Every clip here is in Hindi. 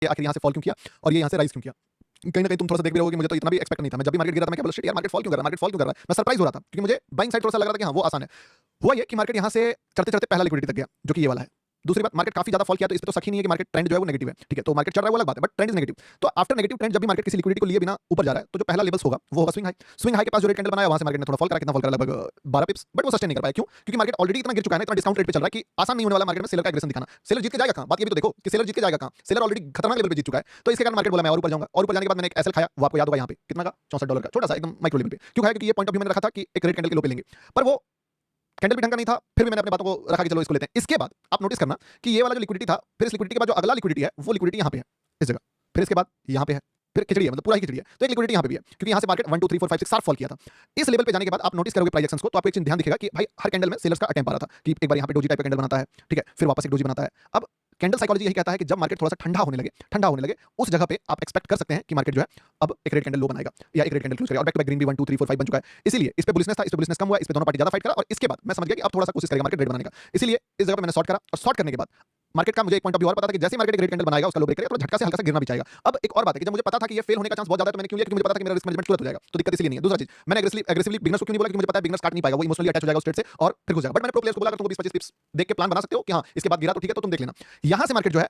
ये आखिर यहाँ से फॉल क्यों किया और ये यहाँ से राइज क्यों किया। कहीं ना कहीं तुम थोड़ा सा देख भी रहोगे कि मुझे तो इतना भी एक्सपेक्ट नहीं था। मैं जब भी मार्केट गिरा था मैं क्या बोला, शिट यार मार्केट फॉल क्यों कर रहा है, मार्केट फॉल क्यों कर रहा है। मैं सरप्राइज हो रहा था क्योंकि मुझे बाइंग साइड थोड़ा सा लग रहा था कि हाँ वो आसान है। हुआ ये कि मार्केट यहाँ से चढ़ते चढ़ते पहला लिक्विडिटी तक गया जो कि ये वाला है। दूसरी बात, मार्केट काफी ज्यादा फॉल किया तो इस पे तो शक ही नहीं है कि मार्केट ट्रेंड जो है वो नेगेटिव है। ठीक है, तो मार्केट चढ़ रहा है वो अलग बात है, बट ट्रेंड इज नेगेटिव। तो आफ्टर नेगेटिव ट्रेंड जब भी मार्केट किसी लिक्विडिटी को लिए बिना ऊपर जा रहा है तो जो पहला लेवल्स होगा वो होगा स्विंग हाई। स्विंग हाई के पास जो रेड कैंडल बनाया वहां से मार्केट ने थोड़ा फॉल करा, कितना फॉल करा, लगभग 12 पिप्स, बट वो सस्टेन नहीं कर पाया। क्यों? क्योंकि मार्केट ऑलरेडी इतना गिर चुका है, इतना डिस्काउंट रेट पे चल रहा है कि आसान नहीं होने वाला मार्केट में सेलर का एग्रेशन दिखाना। सेलर जीत के जाएगा कहां? बात ये भी तो देखो कि सेलर जीत के जाएगा कहां। सेलर ऑलरेडी खतरनाक लेवल पे जीत चुका है, तो इसके कारण मार्केट बोला मैं और ऊपर जाऊंगा, और ऊपर जाने के बाद मैंने एक एसएल खाया, वो आपको याद होगा यहाँ पे कितना का, $64 का, छोटा सा एकदम माइक्रो लेवल पे। क्यों खाया? क्योंकि ये पॉइंट ऑफ व्यू मैंने रखा था कि एक रेड कैंडल के लो पे लेंगे, पर वो कैंडल भी ढंग का नहीं था, फिर भी मैंने अपनी बातों को रखा कि चलो इसको लेते हैं। इसके बाद आप नोटिस करना कि ये वाला जो लिक्विडिटी था, फिर इस लिक्विडिटी के बाद जो अगला लिक्विडिटी है वो लिक्विडिटी यहाँ पे है, इस जगह, फिर इसके बाद यहाँ पे है, फिर खिचड़ी है, मतलब पूरा ही खिचड़ी है। तो एक लिक्विडिटी यहाँ पे भी है क्योंकि यहाँ से मार्केट 1 2 3 4 5 6 7 फॉल किया था। इस लेवल पे जाने के बाद आप नोटिस करोगे प्राइस एक्शंस को, तो आपको एक चीज ध्यान दिखेगा कि भाई हर कैंडल में सेलर्स का अटेम्प्ट आ रहा था कि एक बार यहाँ पे डोजी टाइप का कैंडल बनाता है, ठीक है, फिर वापस एक डोजी बनाता है। अब कैंडल साइकोलॉजी यही कहता है कि जब मार्केट थोड़ा सा ठंडा होने लगे उस जगह पे आप एक्सपेक्ट कर सकते हैं कि मार्केट जो है अब एक रेड कैंडल लो बनाएगा या एक रेड कैंडल क्लोज करेगा, और बैक टू बैक ग्रीन भी 1 2 3 4 5 बन चुका है। इसीलिए इस पे बुलिशनेस था, इस पे बुलिशनेस कम हुआ, इस पे दोनों पार्टी ज्यादा फाइट करा, और इसके बाद मैं समझ गया कि अब थोड़ा सा कोशिश करेगा मार्केट रेड बनाने का। इसलिए इस जगह पे मैंने शॉर्ट करा, और शॉर्ट करने के बाद मार्केट का मुझे एक पॉइंट ऑफ व्यू और पता था कि जैसे मार्केट एक रेड कैंडल बनाएगा उसका लो ब्रेक करेगा, तो झटका से हल्का सा गिरना भी चाहेगा। अब एक और बात है कि जब मुझे पता था कि ये फेल होने का चांस बहुत ज्यादा है तो मैंने क्यों लिया? क्योंकि मुझे पता था कि मेरा रिस्क मैनेजमेंट तुरंत हो जाएगा, तो दिक्कत इसलिए नहीं है। दूसरा चीज, मैंने एग्रेसिवली बिगिनर्स को क्यों नहीं बोला? क्योंकि मुझे पता है बिगिनर्स काट नहीं पाएगा, वो इमोशनली अटैच हो जाएगा उस ट्रेड से और फिर घुस जाएगा। बट मैंने प्रो प्लेयर्स को बोला अगर तुमको 20 25 टिप्स देख के प्लान बना सकते हो कि हाँ इसके बाद गिरा तो ठीक है, तो तुम देख लेना। यहां से मार्केट जो है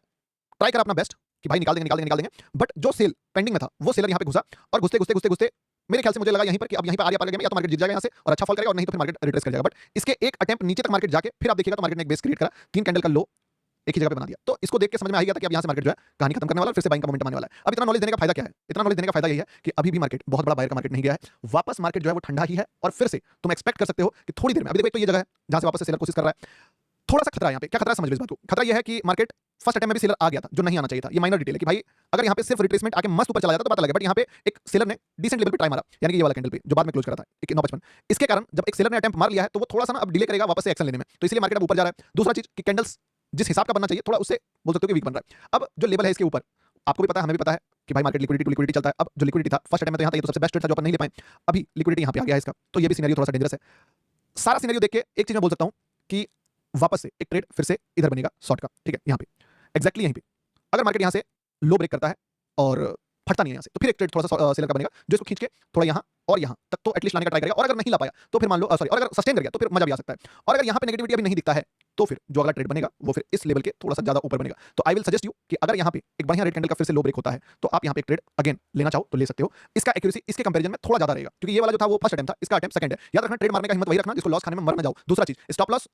ट्राई करा अपना बेस्ट कि भाई निकाल देंगे, बट जो सेल पेंडिंग में था वो सेलर यहाँ पे घुसा, और घुसते मेरे ख्याल से मुझे लगा यहीं पर कि अब यहीं पे आ गया या तो मार्केट जीत जाएगा यहाँ से और अच्छा फॉल करेगा, और नहीं तो फिर मार्केट रिट्रेस कर जाएगा। बट इसके एक अटेम्प्ट नीचे तक मार्केट जाके फिर आप देखिएगा तो मार्केट ने एक बेस क्रिएट करा, 3 कैंडल का लो एक ही जगह पे बना दिया। तो इसको देख के समझ में आ गया था कि अब यहाँ से मार्केट जो है कहानी खत्म करने वाला है, फिर से बाइंग का मोमेंटम आने वाला है। अब इतना नॉलेज देने का फायदा क्या है? इतना नॉलेज देने का फायदा यही है कि अभी भी मार्केट बहुत बड़ा बायर का मार्केट नहीं गया है, वापस मार्केट जो है वो ठंडा ही है, और फिर से तुम एक्सपेक्ट कर सकते हो कि थोड़ी देर में, अभी देखो एक तो ये जगह है जहां से वापस से सेलर कोशिश कर रहा है, थोड़ा सा खतरा है यहाँ पे। क्या खतरा है समझ लो इस बात को। खतरा यह है कि मार्केट फर्स्ट अटेम्प्ट में भी सेलर आ गया था जो नहीं आना चाहिए था। ये माइनर डिटेल है कि भाई अगर यहाँ पे सिर्फ रिट्रेसमेंट आके मस्त ऊपर चला जाता तो पता लगे, बट यहाँ पे एक सेलर ने डिसेंट लेवल पे ट्राई मारा, यानी कि ये वाला कैंडल पे जो बाद में क्लोज करा था 955। इसके कारण जब एक सेलर ने अटेम्प्ट मार लिया है तो वो थोड़ा सा ना अब डिले करेगा वापस से एक्शन लेने में, तो इसलिए मार्केट अब ऊपर जा रहा है। दूसरा चीज कि कैंडल्स जिस हिसाब का बनना चाहिए थोड़ा उससे बोल सकते हो कि वीक बन रहा है। अब जो लेवल है इसके ऊपर आपको भी पता है, हमें भी पता है कि भाई मार्केट लिक्विडिटी टू लिक्विडिटी चलता है। अब जो लिक्विडिटी था फर्स्ट अटेम्प्ट में तो यहाँ था, ये तो सबसे बेस्ट ट्रेड था जो अपन नहीं ले पाए, अभी लिक्विडिटी यहाँ पे आ गया है इसका, तो ये भी सिनेरियो थोड़ा सा डेंजरस है। सारा सिनेरियो देख के एक चीज मैं बोल सकता हूँ कि वापस से एक ट्रेड फिर से इधर बनेगा शॉर्ट का, ठीक है, यहाँ पे एग्जैक्टली यहीं पे अगर मार्केट यहाँ से लो ब्रेक करता है और फटता नहीं है यहाँ से, तो फिर एक ट्रेड थोड़ा सा सेलर का बनेगा जो इसको खींच के थोड़ा यहाँ और यहाँ तक तो एटलीस्ट लाने का ट्राई करेगा, और अगर नहीं ला पाया तो फिर मान लो सॉरी, और अगर सस्टेन कर गया तो फिर मजा भी आ सकता है, और अगर यहाँ पे नेगेटिविटी अभी नहीं दिखता है तो फिर जो अगला ट्रेड बनेगा वो फिर इस लेवल के थोड़ा सा ज्यादा ऊपर बनेगा। तो आई विल सजेस्ट यू कि अगर यहाँ पे एक बढ़िया रेड कैंडल का फिर से लो ब्रेक होता है तो आप यहाँ पे एक ट्रेड अगेन लेना चाहो तो ले सकते हो। इसका एक्यूरेसी इसके कंपैरिजन में थोड़ा ज्यादा रहेगा क्योंकि ये वाला जो था वो फर्स्ट अटेम्प्ट था, इसका अटेम्प्ट सेकंड है। याद रखना ट्रेड मारने का हिम्मत वही रखना जिसको लॉस खाने में मर ना जाओ। दूसरा चीज, स्टॉप लॉस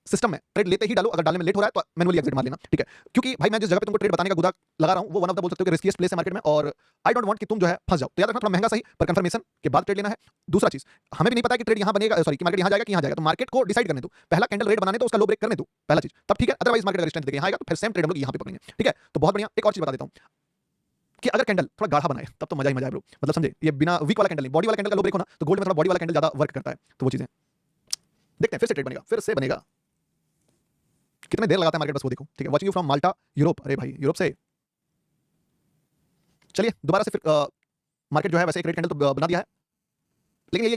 सिस्टम में ट्रेड लेते ही डालो, अगर डालने में लेट हो रहा है तो मैनुअली एग्जिट मार लेना, ठीक है। क्योंकि भाई मैं जिस जगह पे तुमको ट्रेड बताने का गुदा लगा रहा हूं वो वन ऑफ द बोल सकते हो कि रिस्कीएस्ट प्लेस है मार्केट में, और आई डोंट वांट कि तुम जो है फंस जाओ। तो याद रखना थोड़ा महंगा सही पर कंफर्मेशन के बाद ट्रेड लेना है। दूसरा चीज, हमें भी नहीं पता कि ट्रेड यहां बनेगा, सॉरी कि मार्केट यहां जाएगा कि यहां जाएगा, तो मार्केट को डिसाइड करने दो, पहला कैंडल रेड बनाने दो, उसका लो ब्रेक करने दो, पहला चीज, तब ठीक है। अदरवाइज मार्केट अगर स्ट्रेंथ देके यहां आएगा तो फिर सेम ट्रेड हम लोग यहां पे पकड़ेंगे, ठीक है। तो बहुत बढ़िया। एक और चीज बता देता हूं कि अगर कैंडल थोड़ा गाढ़ा बनाए तब तो मजा ही मजा है ब्रो, मतलब समझे, ये बिना वीक वाला कैंडल नहीं, बॉडी वाला कैंडल का लो ब्रेक होना, तो गोल्ड में थोड़ा बॉडी वाला कैंडल ज्यादा वर्क करता है, तो वो चीजें देखते हैं। फिर से ट्रेड बनेगा, फिर से बनेगा, कितने देर लगाता है मार्केट बस वो देखो, ठीक है। Watching you from Malta Europe, अरे भाई यूरोप से। चलिए दोबारा से फिर मार्केट जो है वैसे एक रेड कैंडल तो बना दिया है, लेकिन ये